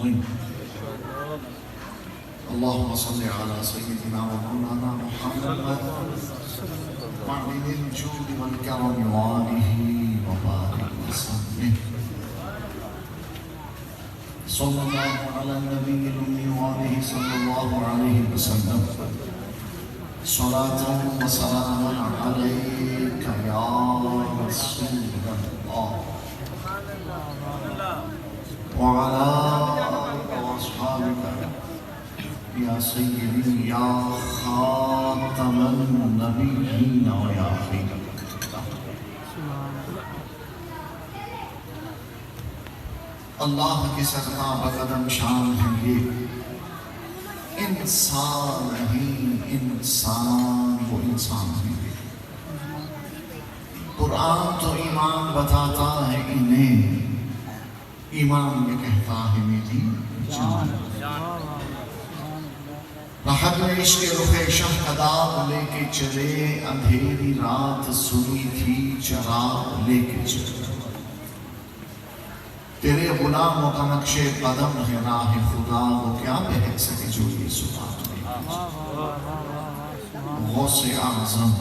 العظيم. اللهم صل على سيدنا ومولانا محمد معدن الجود والكرم وآله وبارك وسلم. صلى الله على النبي الأمي وآله صلى الله عليه وسلم. صلاة وسلاما عليك يا رسول الله وعلى آلك وأصحابك يا سيدي يا خاتم النبيين ويا خير. اللہ کی سرما بقدم شان ہے یہ انسان نہیں، انسان وہ انسان ہے. قرآن تو ایمان بتاتا ہے انہیں، ایمان یہ کہتا ہے میری جان. راحت میں عشق رخ شہداب لے کے چلے، اندھیری رات سنی تھی چراغ لے کے چلے. تیرے غلاموں کا نقش قدم ہے راہ خدا، وہ کیا بہت سکے جو یہ سبحان غوث اعظم،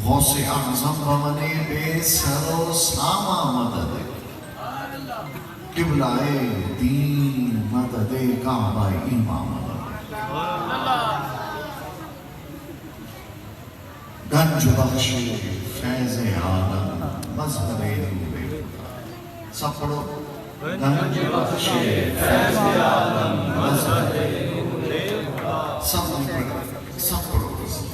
غوث اعظم بمنے بے سر و ساما مدد، قبلہ دین مدد کعبہ امام. گنج بخش فیض عالم مظہر نور، سب پڑھو. گنج بخش فیض عالم مظہر نور، سب پڑھو.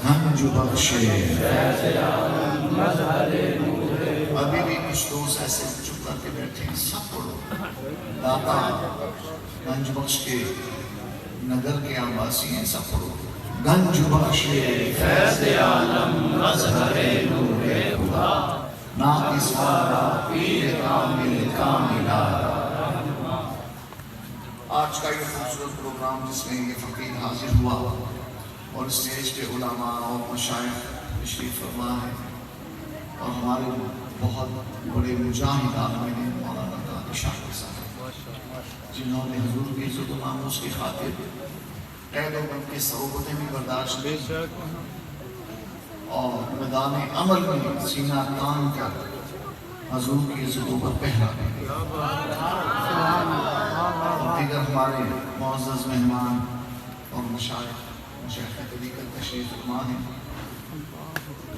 گنج بخش فیض عالم مظہر نور. ابھی بھی کچھ دوست ایسے چپ کر کے بیٹھے ہیں، سب پڑھو. داتا گنج بخش کے نگر کے آباسی ہیں، سب پڑھو. گنج بخش فیض عالم مظہر نور خدا، ناقص وارا پیر کامل کاملارا. آج کا یہ خوبصورت پروگرام جس میں یہ فقیر حاضر ہوا اور اسٹیج پہ علماء اور مشائخ تشریف فرما ہے، اور ہمارے بہت بڑے مجاہد عالم دین مولانا قادری شاکر صاحب، جنہوں نے حضور کی عزت و ناموس کی خاطر قید و بند کی صعوبتیں بھی برداشت کی اور میدان عمل میں سینہ تان کر حضور کی عزتوں پر پہرا ہے. دیگر ہمارے معزز مہمان اور مشائخ طریقت تشریف فرما ہیں،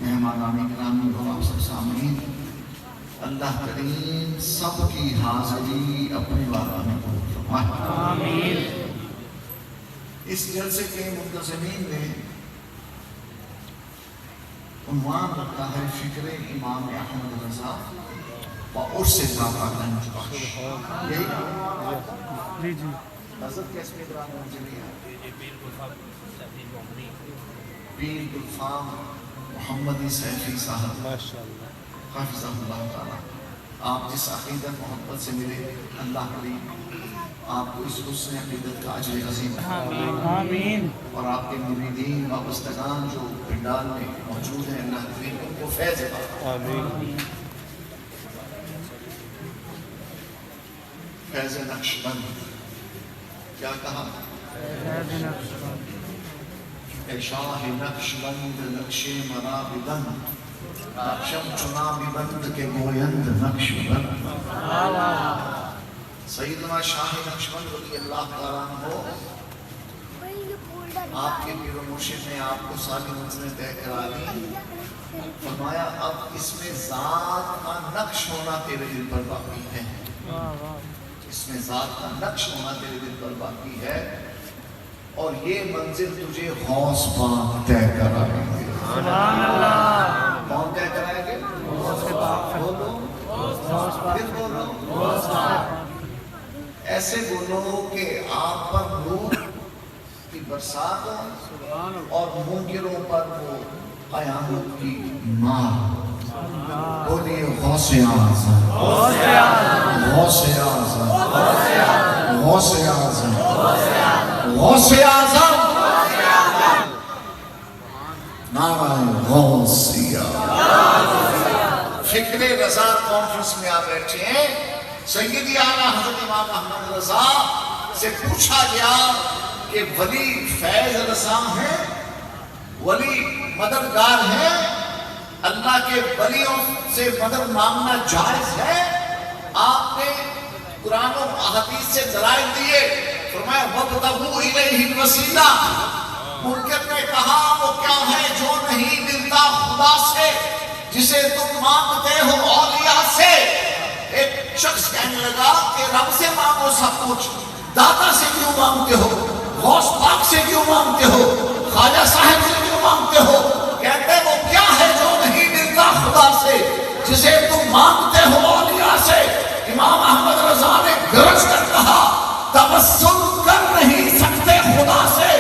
مہمانان گرامی اور آپ سب سامعین، اللہ کریم سب کی حاضری اپنے بارگاہ میں قبول فرمائے. آمین. اس جلسے کے منتظمین نے عنوان رکھا ہے فکر امام احمد رضا و عرس داتا گنج بخش. یہی نظر کیس میں درام منجلی ہے پیر گلفام محمدی سیفی صاحب حافظہ اللہ تعالیٰ. آپ جس عقیدت محبت سے ملے، اللہ کریم آپ کو اس حسن عقیدت کا اجر عظیم آمین. اور آپ کے مریدین وابستگان جو پنڈال میں موجود ہیں، اللہ کریم ان کو فیض آمین. فیض نقشبند کیا کہا؟ اے شاہ نقشبند نقش مرا بدن، نقشم چنا ببند کے گویند نقشبند. سیدنا شاہ نقشبند رضی اللہ تعالیٰ عنہ، آپ کے پیر و مرشد نے آپ کو ساری منزلیں طے کرا دی. فرمایا اب اس میں ذات کا نقش ہونا تیرے دل پر باقی ہے، اس میں ذات کا نقش ہونا تیرے دل پر باقی ہے، اور یہ منزل تجھے غوث پاک طے کرائیں گے. سبحان اللہ. کون طے کرائیں گے؟ غوث پاک. بولو پھر بولو غوث پاک. ایسے بولو کہ آپ پر نور کی برسات ہو اور منکروں پر وہ قیامت کی مار. بولیے غوث اعظم، غوث اعظم، غوث اعظم، غوث اعظم. نعرہ غوثیہ. فکر رضا کانفرنس میں آپ بیٹھے ہیں، سیدی اعلیٰ حضرت امام احمد رضا سے پوچھا گیا کہ ولی فیض رساں ہے، ولی مددگار ہے، اللہ کے ولیوں سے مدد مانگنا جائز ہے؟ آپ نے قرآن و احادیث سے دلائل دیے، فرمایا وَابْتَغُوا إِلَيْهِ الْوَسِيلَةَ۔ منکر نے کہا وہ کیا ہے جو نہیں ملتا خدا سے، جسے تم مانگتے ہو اولیاء سے؟ ایک شخص کہنے لگا کہ رب سے مانگو سب کچھ، داتا سے کیوں مانگتے ہو، غوث پاک سے کیوں مانگتے ہو، خواجہ صاحب سے کیوں مانگتے ہو؟ کہتے وہ کیا ہے جو نہیں ملتا خدا سے، جسے تم مانگتے ہو اولیاء سے؟ امام احمد رضا نے گرج کر کہا توسل کر نہیں سکتے خدا سے،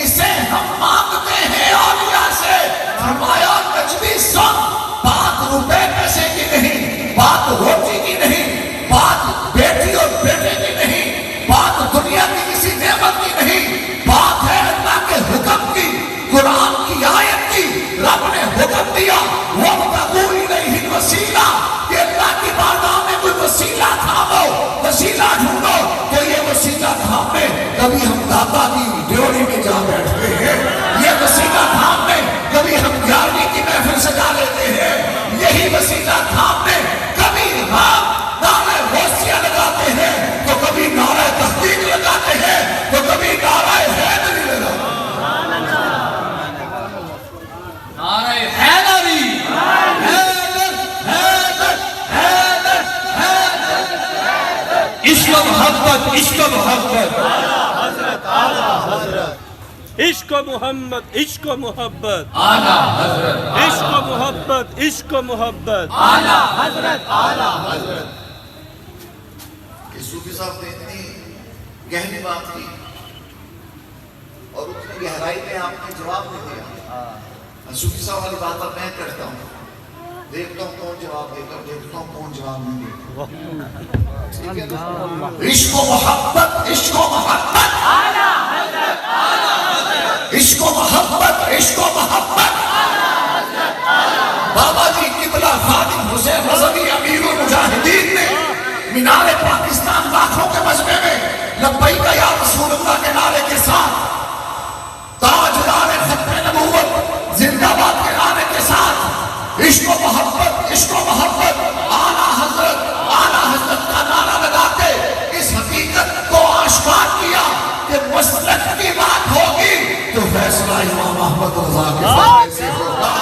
اسے ہم مانگتے ہیں اولیاء سے۔ فرمایا نجمی سن، بات روپے پیسے کی نہیں، بات روٹی کی نہیں، بات بیٹی اور بیٹے کی نہیں، بات دنیا کی کسی نعمت کی نہیں، بات ہے اللہ کے حکم کی، قرآن کی آیت کی۔ رب نے حکم دیا وَابْتَغُوا إِلَيْهِ الْوَسِيلَةَ کہ اللہ کی بارگاہ میں کوئی وسیلہ تھامو، وسیلہ ڈھونڈو۔ تو یہ وسیلہ تھامنے کبھی ہم داتا کی ڈیوڑی میں جا بیٹھتے ہیں، یہ وسیلہ تھامنے کبھی ہم 11ویں کی محفل سجا لیتے ہیں، یہی وسیلہ تھامنے کبھی ہم نعرہ غوثیہ لگاتے ہیں، تو کبھی نعرہ تحقیق لگاتے ہیں، تو کبھی نعرہ حیدری لگاتے ہیں۔ نعرہ حیدری، حیدر حیدر حیدر حیدر، عشق و محبت، عشق و محبت، عشق و محمد، عشق و محبت، اعلیٰ حضرت، عشق و محبت، عشق و محبت، اعلیٰ حضرت، اعلیٰ حضرت۔ کہ صوفی صاحب نے اتنی گہری بات کی اور اتنی گہرائی میں آپ نے جواب نہیں دیا۔ صوفی صاحب والی بات اب میں کرتا ہوں، دیکھتا ہوں کون جواب دے گا، دیکھتا ہوں کون جواب نہیں دے گا۔ عشق و محبت، عشق و محبت، عشق و محبت، عشق و محبت۔ بابا جی قبلہ خادم حسین رضوی امیر المجاہدین نے مینار پاکستان لاکھوں کے مجمع میں لبیک یا رسول اللہ کے نعرے کے ساتھ، تاجدار ختم نبوت زندہ باد کے نعرے کے ساتھ عشق و محبت، عشق و محبت، اعلیٰ حضرت کا نعرہ لگا کے اس حقیقت کو آشکار کیا کہ مسلک کی بات ہوگی تو فیصلہ امام احمد رضا کے فتوے سے ہوگا،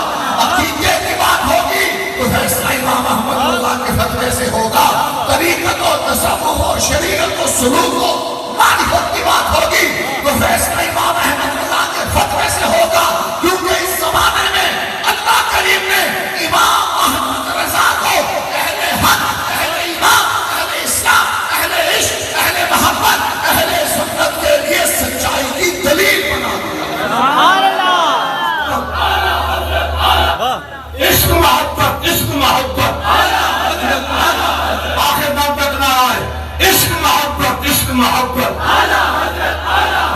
عقیدے کی بات ہوگی تو فیصلہ امام احمد رضا کے فتوے سے ہوگا، طریقت و تصوف و شریعت و سلوک و معرفت کی بات ہوگی تو فیصلہ امام احمد رضا کے فتوے سے ہوگا، کیونکہ اس زمانے میں اللہ کریم نے امام احمد رضا کو اہل حق، اہل ایمان، اہل اسلام، اہل عشق، اہل محبت، اہل سنت کے لیے سچائی کی دلیل بنا دیا۔ عشق محبت، عشق محبت، آخر دم تک نہ آئے، عشق محبت، عشق محبت،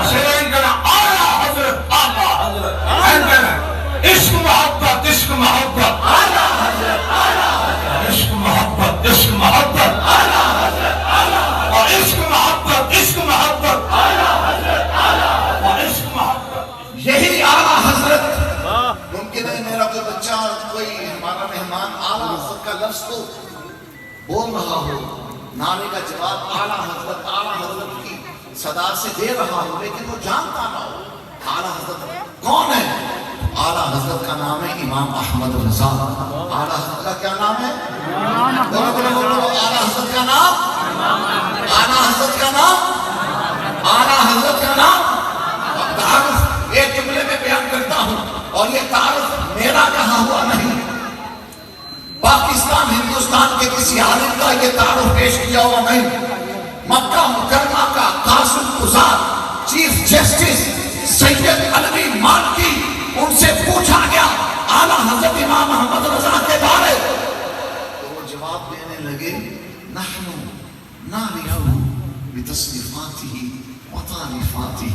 شیرین کہنا اعلیٰ حضرت، اعلیٰ حضرت، عشق محبت، عشق محبت، عشق محبت، عشق محبت، اور عشق محبت، عشق محبت، اور عشق محبت۔ یہی اعلیٰ حضرت، ممکن ہے میرا کوئی بچہ اور کوئی ہمارا مہمان اعلیٰ حضرت کا لفظ تو بول رہا ہو، نعرے کا جواب اعلیٰ حضرت کی صدا سے دے رہا ہو، لیکن وہ جانتا نہ ہو اعلیٰ حضرت کون ہے۔ اعلیٰ حضرت کا نام ہے امام احمد رضا۔ اعلیٰ حضرت کا کیا نام ہے؟ بولو بولو بولو، اعلیٰ حضرت کا نام، اعلیٰ حضرت کا نام، اعلیٰ حضرت کا نام۔ تعارف ایک جملے میں بیان کرتا ہوں، اور یہ تعارف میرا کہا ہوا نہیں، پاکستان ہندوستان کے کسی عالم کا یہ تعارف پیش کیا ہوا نہیں۔ مکہ مکرمہ کا قاضی گزار چیف جسٹس سید علوی مالکی، ان سے پوچھا گیا اعلیٰ حضرت امام احمد رضا کے بارے، تو وہ جواب دینے لگے نحن نعرف بتصنیفاتہ وتعریفاتہ،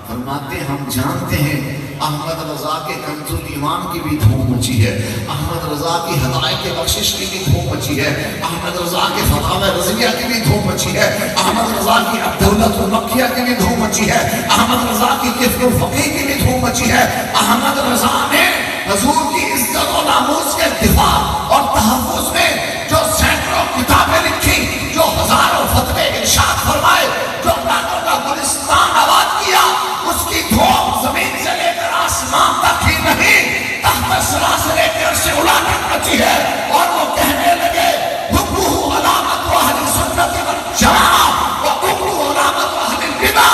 فرماتے ہم جانتے ہیں احمد رضا کے کنز ایمان کی بھی دھوم مچی ہے، احمد رضا کی ہدایت بخشش کی بھی دھوم مچی ہے، احمد رضا کے فتاوی رضویہ کی بھی دھوم مچی ہے، احمد رضا کی عبداللہ المکیہ کی بھی دھوم مچی ہے، احمد رضا کی طفل الفقیہ کی بھی دھوم مچی ہے۔ احمد رضا نے حضور کی عزت و ناموس کے دفاع اور تحفظ میں جو سینکڑوں کتابیں لکھی، جو ہزاروں فتوے ارشاد فرمائے، جو نانوں کا گلستان آباد کیا، اس کی دھوم زمین سے لے کر آسمان تک ہی نہیں، تحت سرا سے لے کر عرش اولیٰ تک مچی ہے۔ اور وہ کہنے لگے حکمہ علامت اہل سنت والجماعہ وحکمہ علامت اہل البدع۔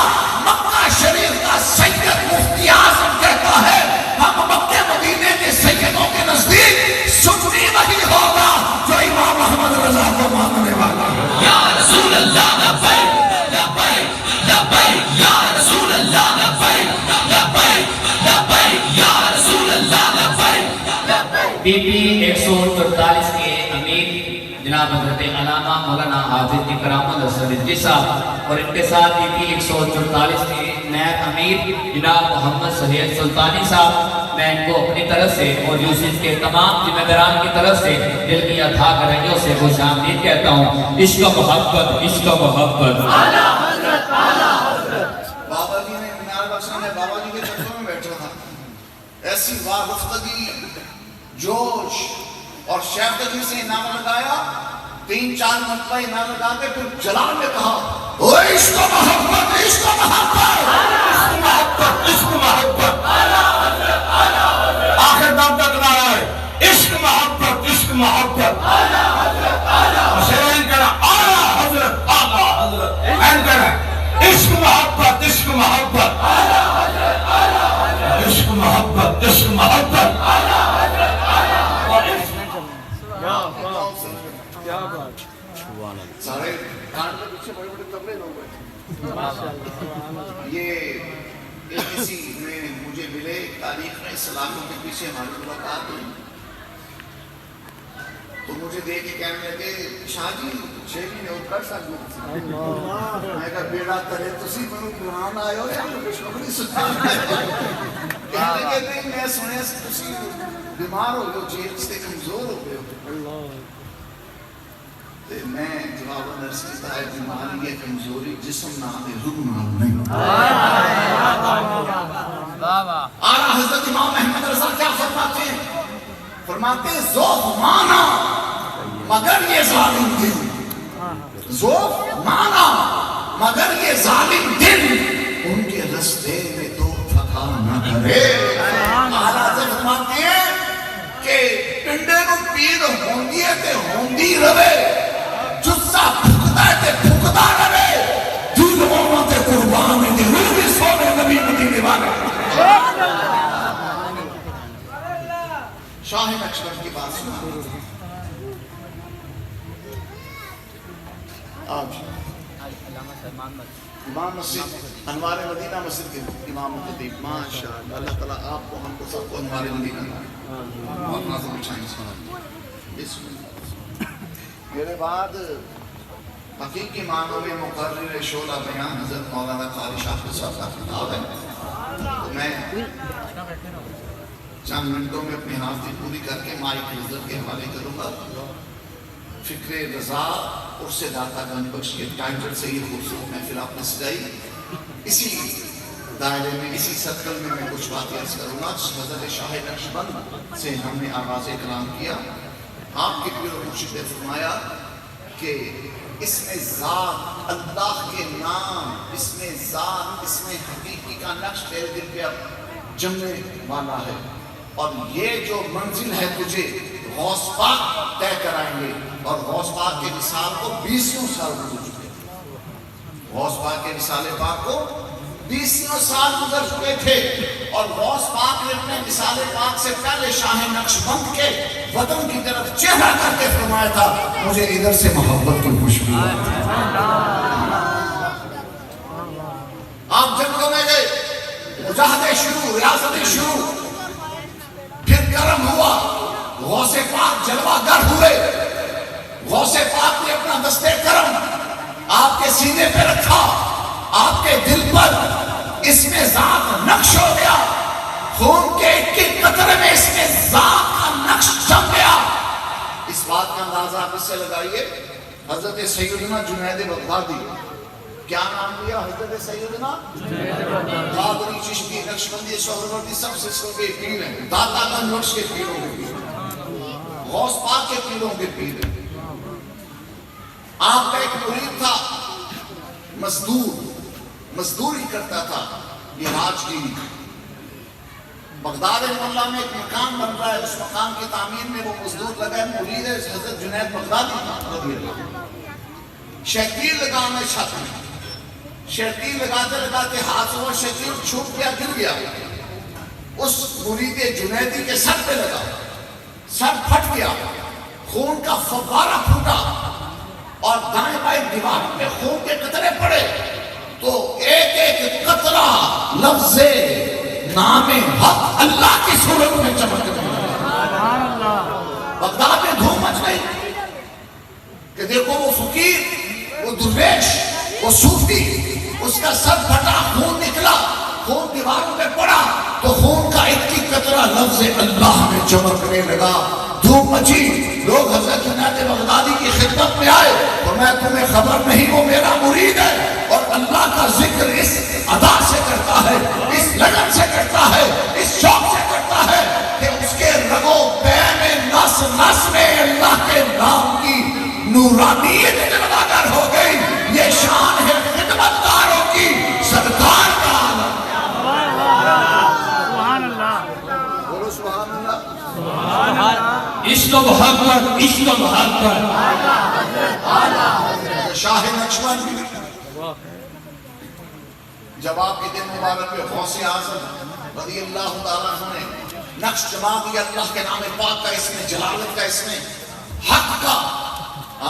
مکہ شریف کا سید مفتی اعظم کہتا ہے ہم مکہ مدینے کے سیدوں کے نزدیک سنی وہی ہوگا جو امام احمد رضا کو ماننے والا ہے۔ یا رسول اللہ لبیک لبیک لبیک یا رسول اللہ لبیک لبیک لبیک یا رسول اللہ لبیک لبیک۔ پی پی 144 کے امیر جناب حضرت علامہ مولانا حافظ اکرام الحسن رضوی صاحب اور ان کے ساتھ پی پی 144 کے نائب امیر جناب محمد سہیل سلطانی صاحب، میں ان کو اپنی طرف سے اور یوسف کے تمام ذمہ داران کی طرف سے دل کی اتھا گہرائیوں سے خوش آمدید کہتا ہوں۔ عشق محبت عشق محبت۔ بابا جی نے مینار بخشا نے بابا جی کے چکروں میں بیٹھا تھا، ایسی وارفتگی، جوش اور شیفتگی سے انعام لگایا، 3-4 مرتبہ انعام لگا کے پھر جلال نے کہا او عشق محبت عشق محبت عشق محبت عشق محبت۔ آخر دم تک نعرہ ہے عشق محبت عشق محبت۔ حسین کہنا اعلیٰ حضرت اعلیٰ حضرت، این کہنا عشق محبت عشق محبت عشق محبت عشق محبت۔ کیا بات، سارے کان کے پیچھے بڑے بڑے تبلے لوگ بیٹھے، یہ کسی میں مجھے ملے تاریخ میں سلاخوں کے پیچھے ہماری ملاقات ہوئی تو مجھے دیکھ کے کہنے لگے شاہ جی 6 مہینے اور کر سکتے ہیں۔ میں کہا بیڑا کرے تسی منو قرآن آئے ہو یا خوشخبری سنانا آئے ہو؟ کہنے لگے نہیں میں سنے سے تسی بیمار ہو گئے، جیل سے کمزور ہو گئے ہو۔ میں جواب نرس کی ہے بیماری ہے کمزوری جسم نہ دے روح نہ نہیں۔ آلہ حضرت امام احمد رضا کیا فرماتے ہیں؟ فرماتے ہیں ذوف مانا مگر یہ ظالم دل، ذوف مانا مگر یہ ظالم دل ان کے رستے میں تو تھکا نہ کرے۔ آلہ حضرت فرماتے ہیں کہ پنڈے کو پیر ہوندی ہے تے ہوندی روے، جسا پھکتا ہے تے پھکتا رہے، دل امت قربان ہے روح بھی سونے نبی مدینے والے۔ شاہ نقشبند کی بات سنا آج امام مسجد انوار مدینہ مسجد کے امام خطیب ماشاءاللہ، اللہ تعالیٰ آپ کو ہم کو سب کو انوار مدینہ اور نازم اچھائیں سلام۔ میرے بعد حقیقی معنوں میں مقرر شعلہ بیان حضرت مولانا قاری شاکر صاحب کا خطاب ہے، تو میں چند منٹوں میں اپنی حاضری پوری کر کے مائک حضرت کے حوالے کروں گا۔ فکر رضا عرص داتا گنج بخش کے ٹائٹل سے یہ خوبصورت محفل آپ نے سجائی، اسی دائرے میں اسی سرکل میں میں کچھ باتیں عرض کروں گا۔ حضرت شاہ نقشبند سے ہم نے آغاز کلام کیا، آپ کے پیر و مرشد نے فرمایا کہ اس میں ذات اللہ کے نام، اس میں ذات، اس میں حقیقی کا نقش تیرے دل پہ اب جمنے والا ہے، اور یہ جو منزل ہے تجھے غوث پاک طے کرائیں گے، اور غوث پاک کے وصال کو 20 سال گزر چکے تھے، غوث پاک کے وصال پاک کو 20 سال گزر چکے تھے، اور غوث پاک نے اپنے وصال پاک سے پہلے شاہ نقشبند کے وطن کی طرف چہرہ کر کے فرمایا تھا مجھے ادھر سے محبت کی خوشبو آئی۔ آپ جنگلوں میں گئے، مجاہدے شروع، ریاستیں شروع، پھر گرم ہوا، غوث پاک جلوہ گر ہوئے، غوث پاک نے اپنا دستے کرم آپ کے سینے پہ رکھا، آپ کے دل پر اس میں ذات نقش ہو گیا، خون کے ایک ایک قطرے میں اس میں ذات کا نقش جم گیا. اس بات کا اندازہ آپ اس سے لگائیے. حضرت سیدنا جنید بغدادی، کیا نام لیا؟ حضرت سیدنا قادری، چشتی، نقشبندی، سہروردی، سب سلسلوں کے پیر ہیں. داتا گنج بخش کے پیروں کے پیر، غوث پاک کے پیروں کے پیر ہیں. آپ کا ایک مرید تھا، مزدوری کرتا تھا، یہ راجگیری. بغداد اللہ میں ایک مکان بن رہا ہے، اس مکان کی تعمیر میں وہ مزدور لگا ہے، مرید ہے حضرت جنید بغدادی تھا رضی اللہ. شیطین لگانا چھت میں، شیطین لگاتے لگاتے ہاتھ ہوا، شیطین چھوٹ گیا، گر گیا. اس مرید جنیدی کے سر پہ لگا، سر پھٹ گیا، خون کا فوارہ پھوٹا اور دائیں بائیں دیوار میں خون کے قطرے پڑے. تو ایک ایک قطرہ لفظ نام حق اللہ کی صورت میں چمک گیا. بغداد میں دھوم مچ گئی کہ دیکھو وہ فقیر، وہ درویش، وہ صوفی، اس کا سر پھٹا، خون نکلا، خون دیواروں میں پڑا تو خون کا ایک ایک قطرہ لفظ اللہ میں چمکنے لگا. دھوم مچی، لوگ حضرت جنید بغدادی کی خدمت میں آئے اور میں تمہیں خبر نہیں، وہ میرا مرید ہے اور اللہ کا ذکر اس ادا سے کرتا ہے، اس لگن سے کرتا ہے، اس شوق سے کرتا ہے کہ اس کے رگو پے میں نس نس میں اللہ کے نام کی نورانیت جلوہ گر ہو گئی. یہ شان ہے خدمت داروں کی، سرکار کا عالم. سبحان اللہ، بولو سبحان اللہ. عشق و محبت، عشق و محبت. شاہ نقشبند جب آپ کے دن مبارک پہ غوث اعظم رضی اللہ تعالیٰ عنہ نے نقش جما دیا اللہ کے نام پاک کا، اس میں جلالت کا، اس میں حق کا.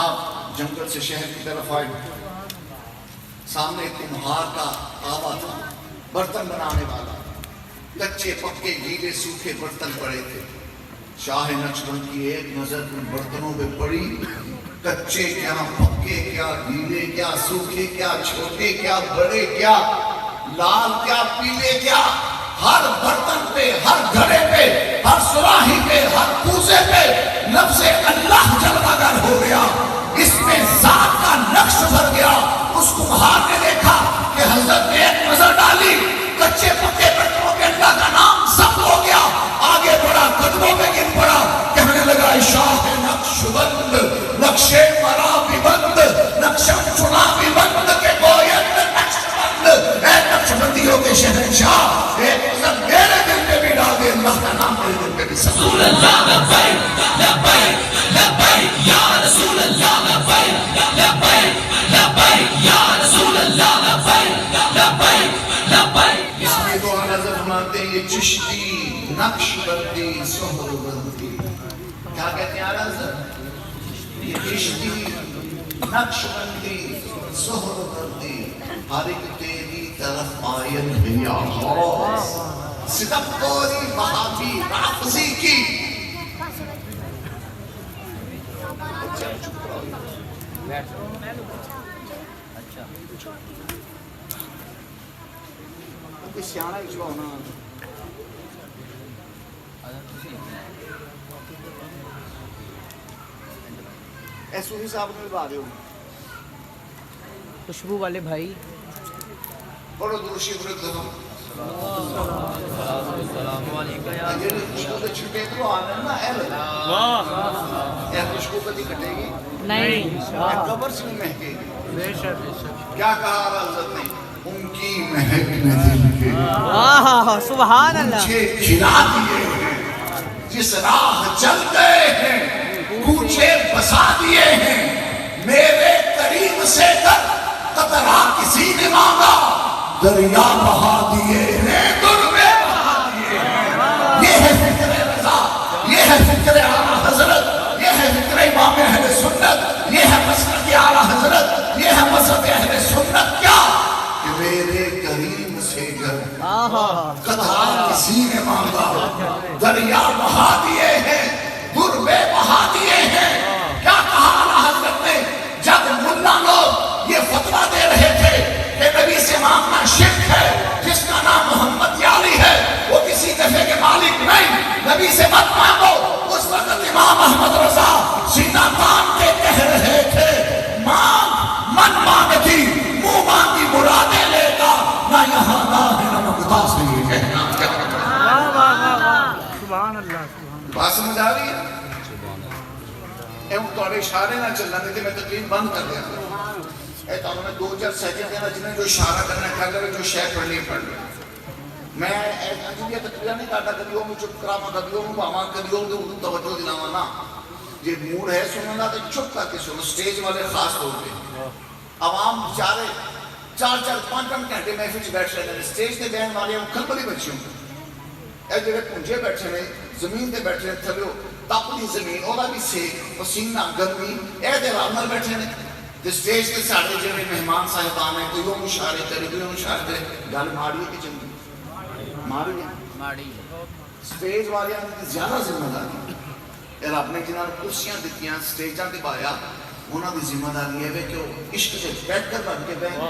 آپ جنگل سے شہر کی طرف آئے، سامنے کمہار کا آبا تھا، برتن بنانے والا، کچے پکے گیلے سوکھے برتن پڑے تھے. شاہ نقشبند کی ایک نظر ان برتنوں پہ پڑی، کچے کیا، پکے کیا، گیلے کیا، سوکھے کیا، چھوٹے کیا، بڑے کیا، لال کیا، پیلے کیا، ہر برتن پہ، ہر گھڑے پہ، ہر سراہی پہ، ہر کوزے پہ لفظ اللہ جلوہ گر ہو گیا. اس میں ذات کا نقش بھر گیا. اس کمہار نے دیکھا کہ حضرت نے ایک نظر ڈالی، کچے پکے برتنوں پہ اللہ کا نام سب ہو گیا. آگے بڑھا، قدموں میں گر پڑا، کہنے لگا شاہ نقشبند، نقشے مرا بھی بند، نقشم چنا بھی بند کے گویند نقشبند. اے نقشبندیوں کے شہنشاہ، ایک نظر میرے دل میں بھی ڈال دے، اللہ کا نام میرے دل میں بھی سب. رسول اللہ لبیک لبیک لبیک یا رسول اللہ لبیک لبیک لبیک یا رسول اللہ لبیک لبیک لبیک. اس میں دو نظر فرماتے ہیں یہ چشتی، نقشبندی، سہروردی. کیا کہتے ہیں حضرت؟ یہ چشتی، نقشبندی، سہروردی، ہر ایک تیری طرف آئین بیا خواست، صدق کوری بہابی رافضی کی. کوئی سیانا ہی چھوڑا ہونا. اے صوفی صاحب نے لبا دے ہو خوشبو والے بھائی. بڑو دوشی برد دھم اگر خوشبو کے چھٹے تو آنے نا اے لگا اے خوشبو کدی کٹے گی نہیں، اے قبر سے مہکے گی. بے شک. کیا کہا حضرت نے؟ ان کی مہک میں دل کے سبحان اللہ. مجھے کھلا دیے ہیں، جس راہ چل گئے ہیں کوچے بسا دیے ہیں. میرے قریب سے کر قطرہ کسی نے مانگا، دریا بہا دیے ہیں، دربے بہا دیے ہیں. یہ ہے فکر رضا، یہ ہے فکر اعلیٰ حضرت، یہ ہے فکر امام اہل سنت، یہ ہے مسلک اعلیٰ حضرت، یہ ہے مذہب اہل سنت. کیا کہ میرے کریم سے گر قطرہ کسی نے مانگا، دریا بہا دیے ہیں، دربے بہا دیے ہیں. کیا کہا اعلیٰ حضرت نے جب ملا لوگ یہ فتویٰ دے رہے تھے کہ نبی سے مانگنا شرک ہے، جس کا نام محمد علی ہے وہ کسی دفعے کے مالک نہیں، نبی سے مت مانگو۔ اس وقت امام احمد رضا سینہ تان کے کہہ رہے تھے، مانگ من مانگتی منہ مانگی مرادیں لے گا، نہ یہاں نہ ہے نہ مقتا سے یہ کہنا۔ سبحان اللہ سبحان بات سمجھ آ رہی ہے؟ ہوں تھوڑے اشارے نہ چلنا نہیں تھے، میں تقریر بند کر دیا اے تو میں 2-4 سیکنڈ دینا جنہیں جو اشارہ کرنا کر لے جو شے پڑھنی پڑھ لے۔ میں یہ تقریر نہیں کرتا کبھی وہ چپ کراما کبھی وہ باواں کبھی وہ توجہ دلاواں نا، یہ موڈ ہے سننا تو چپ کر کے سنو، سٹیج والے خاص طور پہ عوام بیچارے 4-5 گھنٹے محفل چ بیٹھ رہے ہیں، سٹیج تے بہن والے کھلبلی بچے ہوں اے جڑے پونجے بیٹھے نے زمین تے بیٹھے تھلو تپلی زمین اودا بھی سیک پسینہ گرمی اے دے رام نال بیٹھے نے تے سٹیج تے ساڈے جڑے مہمان صاحبان ہیں کوئی وہ مشارے کرے کوئی مشارے کرے گل ماڑی ہے کہ چنگی ماڑی ہے ماڑی سٹیج والیاں دی زیادہ ذمہ داری اے رب نے جنہاں کرسیاں دتیاں سٹیجاں تے پایا انہاں دی ذمہ داری ہے کہ وہ عشق دے پیکر بن کے بہن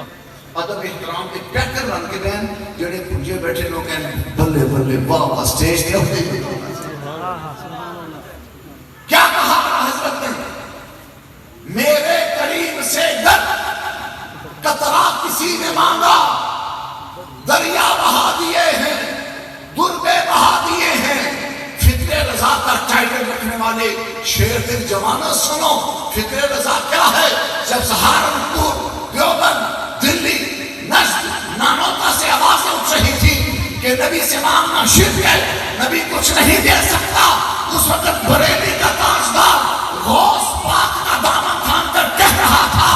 ادب احترام کے پیکر بن کے بہن جڑے پونجے بیٹھے لوگ ہیں بلے بلے واہ واہ سٹیج تے ہوتے کیا کہا حضرت نے میرے کریم سے گر قطرہ کسی نے مانگا دریا بہا دیے ہیں دربے بہا دیے ہیں۔ فکر رضا کا ٹائٹل رکھنے والے شیر دل جوانہ سنو، فکر رضا کیا ہے؟ جب سہارنپور دیوبند دلی نجد نانوتا سے آوازیں اٹھ رہی تھی کہ نبی سے مانگنا شرک ہے، نبی کچھ نہیں دے سکتا، اس وقت بریلی کا تاجدار غوث پاک کا دامن تھام کر کہہ رہا تھا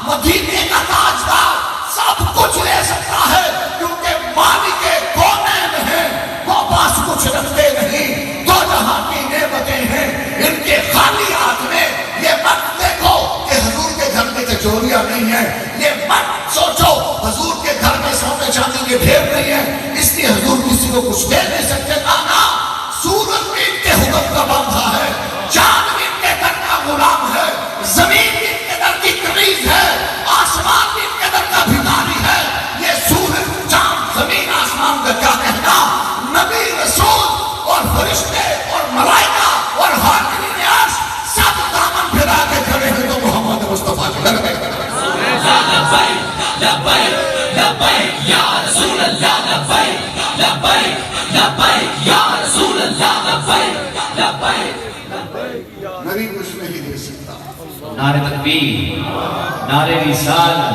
مدینے کا تاجدار سب کچھ لے سکتا ہے کیونکہ مالک کونین ہیں، وہ پاس کچھ رکھتے نہیں، دو جہاں کی نعمتیں ہیں ان کے خالی ہاتھ میں۔ یہ مت دیکھو کہ حضور کے گھر میں چوریاں نہیں ہیں، یہ مت سوچو حضور کے گھر میں سونے چاندی کے ڈھیر نہیں ہیں اس لیے حضور کسی کو کچھ دے نہیں سکتے۔ نا سورج بھی ان کے حکم کا بندہ ہے، چاند بھی ان کے در کا غلام ہے، زمین بھی ان کے در کی کنیز ہے، آسمان بھی ان کے در کا بھکاری ہے۔ یہ سورج چاند زمین آسمان کا کیا کہنا، نبی رسول اور فرشتے اور ملائکہ اور حاکمین عرش سب دامن پھیلا کے کھڑے ہیں تو محمد مصطفیٰ کے گھر میں لبیک لبیک لبیک یا رسول اللہ، لبیک لبیک لبیک یا رسول اللہ، لبیک لبیک۔ نبی کچھ نہیں دے سکتا۔ نعرہ تکبیر، نعرہ رسالت۔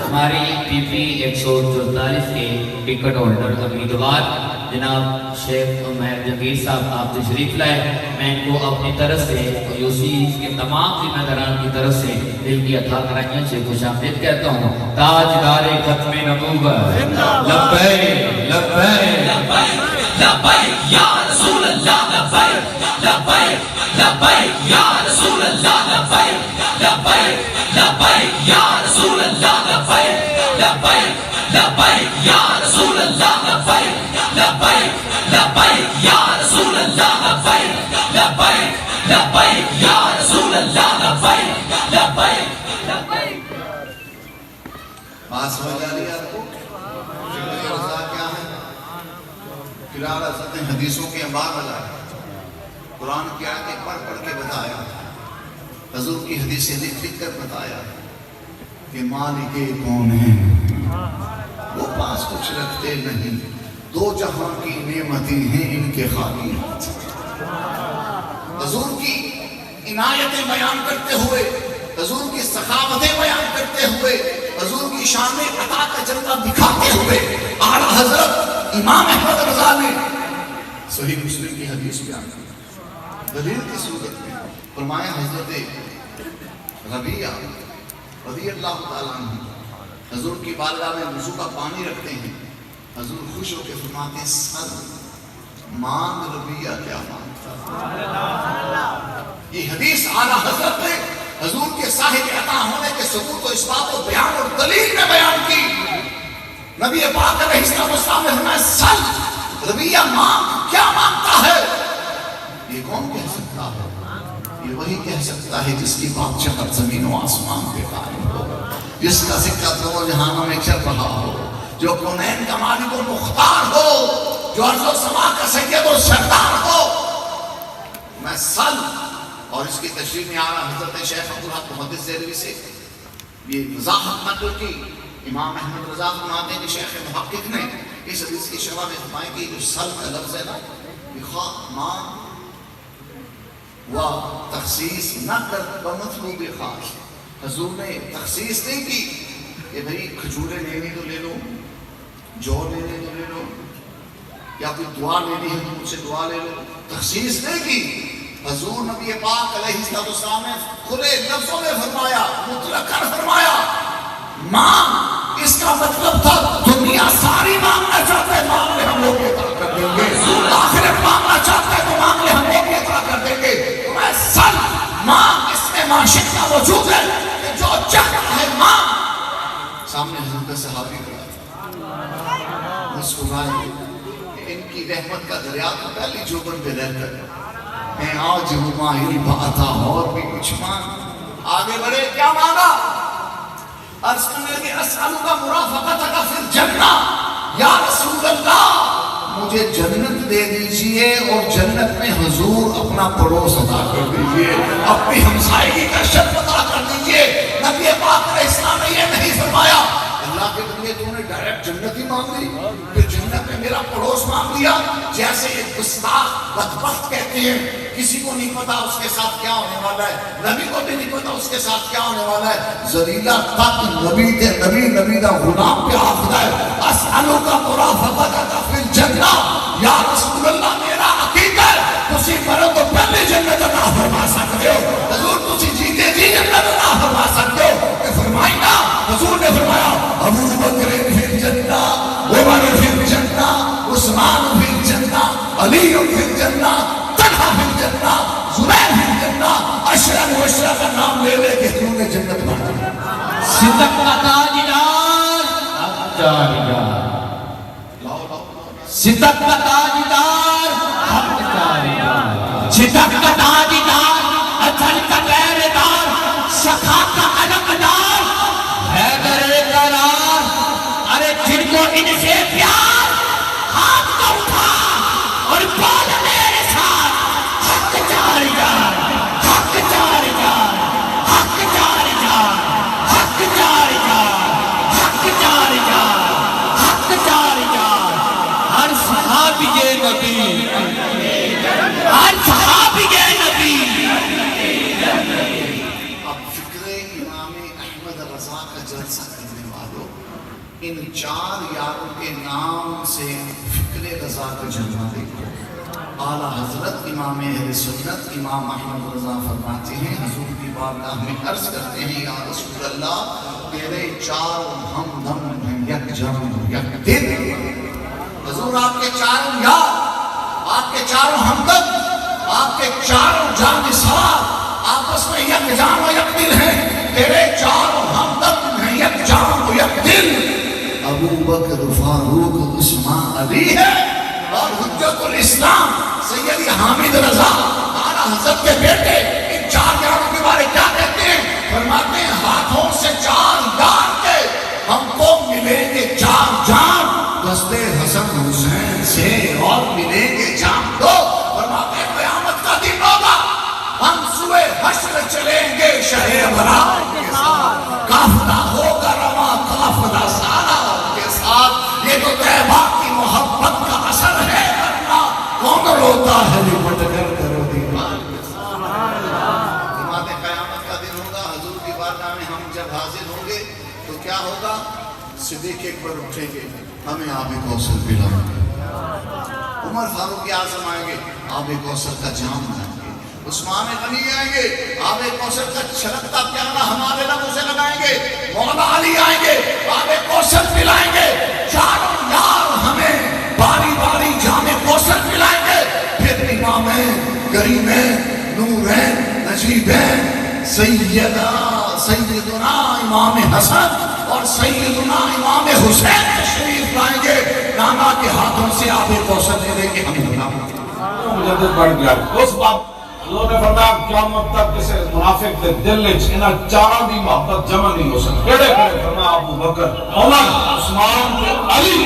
ہماری پی پی 144 کے ٹکٹ ہولڈر امیدوار جناب شیخ عمیر جنگیر صاحب آپ تشریف لائے، میں ان کو اپنی طرف سے یوسی کے تمام ذمہ داران کی طرف سے دل کی عطا کرائیوں سے خوش آمدید کہتا ہوں۔ تاجدار ختم نبوت، لبیک لبیک لبیک یا رسول اللہ، لبیک لبیک لبیک یا رسول اللہ، لبیک لبیک لبیک یا رسول اللہ، لبیک لبیک لبیک یا رسول اللہ، لبیک لبیک لبیک یا رسول اللہ، لبیک لبیک لبیک یا رسول اللہ، لبیک لبیک لبیک۔ بات سمجھ آ رہی ہے آپ کو؟ فکر رضا کیا ہے؟ فلال حضرت نے حدیثوں کے انبار بتایا، قرآن کی آیتیں پڑھ پڑھ کے بتایا، حضور کی حدیثیں لکھ کر بتایا کہ مالک کون ہیں، وہ پاس کچھ رکھتے نہیں، دو جہاں کی نعمتیں ہیں ان کے خالی ہاتھ۔ حضور کی عنایتیں بیان کرتے ہوئے، حضور کی سخاوتیں بیان کرتے ہوئے، حضور کی شان عطا کا جلوہ دکھاتے ہوئے اعلیٰ حضرت امام احمد رضا نے صحیح مسلم کی حدیث بیان کی، دلیل کی صورت میں فرمایا حضرت ربیعہ رضی اللہ تعالیٰ عنہ حضور کی بارگاہ میں وضو کا پانی رکھتے ہیں، حضور خوش ہو کے فرماتے ہیں سر مانگ ربیعہ کیا مانگتا۔ یہ حدیث اعلیٰ حضرت نے حضور کے صاحب عطا ہونے کے ثبوت و اثبات و بیان اور دلیل میں بیان کی۔ نبی پاک علیہ السلام نے فرمایا سل ربیعہ مانگ کیا مانگتا ہے۔ یہ کون کہہ سکتا ہے؟ یہ وہی کہہ سکتا ہے جس کی بادشاہت زمین و آسمان پہ قائم ہو، جس کا ذکر دو جہانوں میں چل رہا ہو، جو کونین کا مالک و مختار ہو، جو ارض و سما کا سید و سردار ہو. میں سل اور اس کی تشریح میں آ رہا حضرت شیخ عبدالحق محدث دہلوی سے یہ وضاحت نقل کی. امام احمد رضا فرماتے ہیں کہ شیخ محقق نے اس حدیث کی شرح میں فرمایا کہ جو سل کا لفظ ہے نا بخاء مان و تخصیص نہ کر بمطلوب خاص. حضور نے تخصیص نہیں کی کہ بھئی کھجورے لینی تو لے لو, جو لینے تو لے لو, یا کوئی دعا لینی ہے تو مجھ سے دعا لے لو. تخصیص نہیں کی. حضور نبی پاک علیہ السلام نے کھلے لفظوں میں فرمایا, مطلقاً فرمایا مانگ. اس کا مطلب تھا دنیا ساری مانگنا چاہتے ہیں مانگ لے ہم لوگ یہ طرح کر دیں گے, آخرت مانگنا چاہتے ہیں تو مانگ لے ہم لوگ یہ طرح کر دیں گے. میں سل مانگ اس میں معاشق کا وجود ہے کہ جو چاہتا ہے مانگ. سامنے حضور کا صحابی کھڑا مسکرائے کہ ان کی رحمت کا دریا تو پہلی جوبن پہ رہ کر میں آج مماہل بات اور بھی کچھ مانگ. آگے بڑھے, کیا مانگا؟ عرض کرنے لگے اسألک مرافقتک فی الجنہ, یا رسول اللہ مجھے جنت دے دیجئے اور جنت میں حضور اپنا پڑوس عطا کر دیجئے, اپنی ہمسائیگی کا شرط عطا کر دیجئے. نبی پاک علیہ السلام نے یہ نہیں فرمایا اللہ کے بندے تو نے ڈائریکٹ جنت ہی مانگ لی, پھر جنت میں میرا پڑوس مانگ لیا. جیسے ایک گستاخ بدبخت کہتے ہیں کسی کو نہیں پتا اس کے ساتھ کیا ہونے والا ہے, نبی کو بھی نہیں پتا اس کے ساتھ کیا ہونے والا ہے. ذلیلہ تک نبی دے نبی دا غلام پہ آخدا ہے اسألک مرافقتک فی الجنہ, یا رسول اللہ میرا عقیدہ ہے تسی مرو تو پہلے جنت عطا فرما سکتے ہو. حضور تسی جیتے جی جنت عطا فرما سکتے ہو. کہ فرمائی نا, حضور نے فرمایا ابو بکر فی الجنہ, عمر فی الجنہ, عثمان فی الجنہ, علی فی الجنہ, طلحہ فی الجنہ, زبیر فی الجنہ. عشرہ مبشرہ کا نام لے لے کہ انہوں نے جنت بانٹی. صدق کا تاجدار حق جاریدار, صدق کا تاجدار حق جاریدار, صدق کا تاجدار اجل کا پہرےدار, سخا کا علمدار, حیدر قرار. ارے جن کو ان سے پیار ہاتھ کو اٹھا اور بول میرے ساتھ حق جاریدار, حق جاریدار, حق جاریدار, حق جاریدار, حق جاریدار, حق جاریدار. ہر صحابی نبی, ہر صحابی نبی. اب فکر امام احمد رضا کا جلسہ کرنے والوں, ان چار یاروں کے نام سے فکر رضا کا جلوہ دیکھو. اعلیٰ حضرت امام اہل سنت امام احمد رضا فرماتے ہیں حضور کی بارگاہ میں عرض کرتے ہیں یا رسول اللہ تیرے چاروں ہمدم ہیں یک جان یک دل. حضور آپ کے چاروں یار, آپ کے چاروں ہمدم, آپ کے چاروں جانثار آپس میں یک جان و یک دل ہیں. تیرے چاروں ہمدم ہیں یک جان و یک دل. ابو بکر فاروق عثمان علی ہے اور حجت الاسلام سید حامد رضا اعلیٰ حضرت کے بیٹے. ان چار یاروں کے بارے کیا کہتے ہیں؟ فرماتے ہیں ہاتھوں سے چار یار کے ہم کو ملیں گے چار جان, دستے حسن حسین سے اور ملیں گے جان دو. فرماتے ہیں قیامت کا دن ہوگا ہم سوئے حشر چلیں گے شہر ابرار کے ساتھ, قافلہ ہوگا رواں قافلہ سالار کے ساتھ. یہ تو طیبہ کی محبت کا اثر ہے, ورنہ کون روتا ہے لپٹ کر کرو دیوار کے ساتھ. فرماتے ہیں قیامت کا دن ہوگا, حضور کی بارگاہ میں ہم جب حاضر ہوں گے تو کیا ہوگا؟ صدیق اکبر اٹھیں گے ہمیں آب کوثر پلائیں گے, عمر فاروق اعظم آئیں گے آب کوثر کا جام لائیں گے, عثمان غنی آئیں گے آب کوثر کا چھلکتا پیالہ ہمارے لبوں سے لگائیں گے, مولا علی آئیں گے آب کوثر پلائیں گے. چاروں یار ہمیں باری باری جام کوثر پلائیں گے. پھر امامین, کریمین, نورین, نجیبین, سیدنا امام حسن اور سیدنا امام حسین تشریف لائیں گے. نانا کے ہاتھوں سے آب کوثر دے دیں گے ہم مجدد بڑھ گیا. اس بات اللہ نے فرمایا قیامت تک کسی منافق دے دل وچ انہاں چاراں دی محبت جمع نہیں ہو سکتی. کیڑے کیڑے؟ فرمایا ابو بکر, عمر, عثمان, علی.